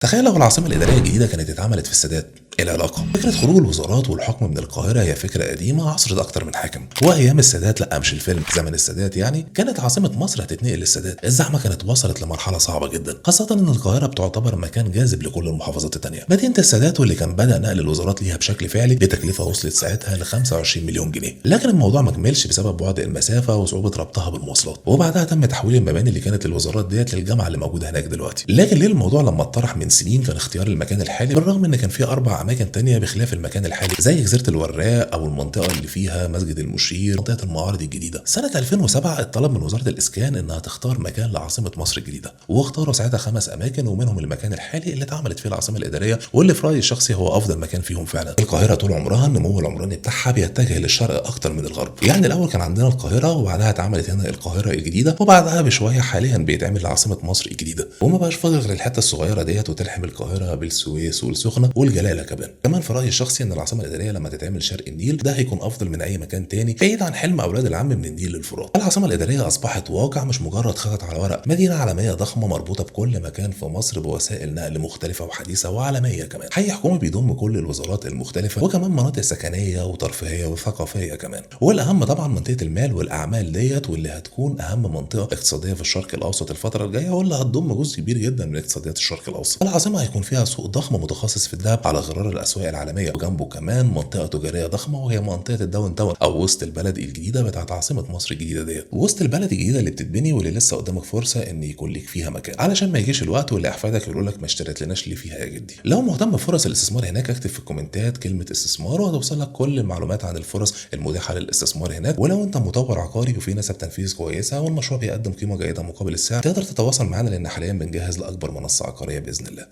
تخيل لو العاصمة الإدارية الجديدة كانت اتعملت في السادات، إيه العلاقة؟ فكرة خروج الوزارات والحكم من القاهرة هي فكرة قديمة عصرت أكتر من حاكم، وأيام السادات لأ مش الفيلم، زمن السادات يعني كانت عاصمة مصر هتتنقل للسادات، الزحمة كانت وصلت لمرحلة صعبة جدا، خاصة إن القاهرة بتعتبر مكان جاذب لكل المحافظات التانية. مدينة السادات واللي كان بدأ نقل الوزارات ليها بشكل فعلي بتكلفة وصلت ساعتها ل 25 مليون جنيه، لكن الموضوع ما كملش بسبب بعد المسافة وصعوبة ربطها بالمواصلات، وبعدها تم تحويل المباني اللي كانت للوزارات ديت للجامعة اللي موجودة هناك دلوقتي. لكن ليه الموضوع لما اتطرح من سنين كان اختيار المكان الحالي، بالرغم ان كان في 4 اماكن تانية بخلاف المكان الحالي زي جزيره الوراق او المنطقه اللي فيها مسجد المشير، منطقه المعارض الجديده. سنه 2007 اتطلب من وزاره الاسكان انها تختار مكان لعاصمه مصر الجديده، واختاروا ساعتها 5 اماكن ومنهم المكان الحالي اللي اتعملت فيه العاصمه الاداريه، واللي في رايي الشخصي هو افضل مكان فيهم فعلا. القاهره طول عمرها النمو العمراني بتاعها بيتجه للشرق اكتر من الغرب، يعني الاول كان عندنا القاهره وبعدها اتعملت هنا القاهره الجديده، وبعدها بشويه حاليا بيتعمل لعاصمه مصر الجديده، وما بقاش فاضل غير الحته الصغيره ديت وتلحم القاهره بالسويس والسخنه والجلاله. كمان في رايي الشخصي ان العاصمه الاداريه لما تتعمل شرق النيل ده هيكون افضل من اي مكان تاني، بعيد عن حلم اولاد العم من النيل للفرات. العاصمه الاداريه اصبحت واقع مش مجرد خطط على ورق، مدينه عالميه ضخمه مربوطه بكل مكان في مصر بوسائل نقل مختلفه وحديثه وعالميه، كمان حي حكومي بيضم كل الوزارات المختلفه، وكمان مناطق سكنيه وترفيهيه وثقافيه كمان، والاهم طبعا منطقه المال والاعمال ديت، واللي هتكون اهم منطقه اقتصاديه في الشرق الاوسط الفتره الجايه، واللي هتضم جزء كبير جدا من اقتصاديات الشرق الاوسط. العاصمه هيكون فيها سوق ضخم متخصص في الذهب على غرار الاسواق العالميه، وجنبه كمان منطقه تجاريه ضخمه وهي منطقه الداون تاون او وسط البلد الجديده بتاعت عاصمه مصر الجديده ديت. وسط البلد الجديده اللي بتتبني واللي لسه قدامك فرصه ان يكون لك فيها مكان، علشان ما يجيش الوقت واللي احفادك يقولوا لك ما اشتريتلناش ليه فيها يا جدي. لو مهتم بفرص الاستثمار هناك اكتب في الكومنتات كلمه استثمار وهتوصل لك كل المعلومات عن الفرص المتاحه للاستثمار هناك. ولو انت مطور عقاري وفي نسب تنفيذ كويسه والمشروع بيقدم قيمه جيده مقابل السعر، تقدر تتواصل معانا لان حاليا بنجهز لاكبر منصه عقاريه باذن الله.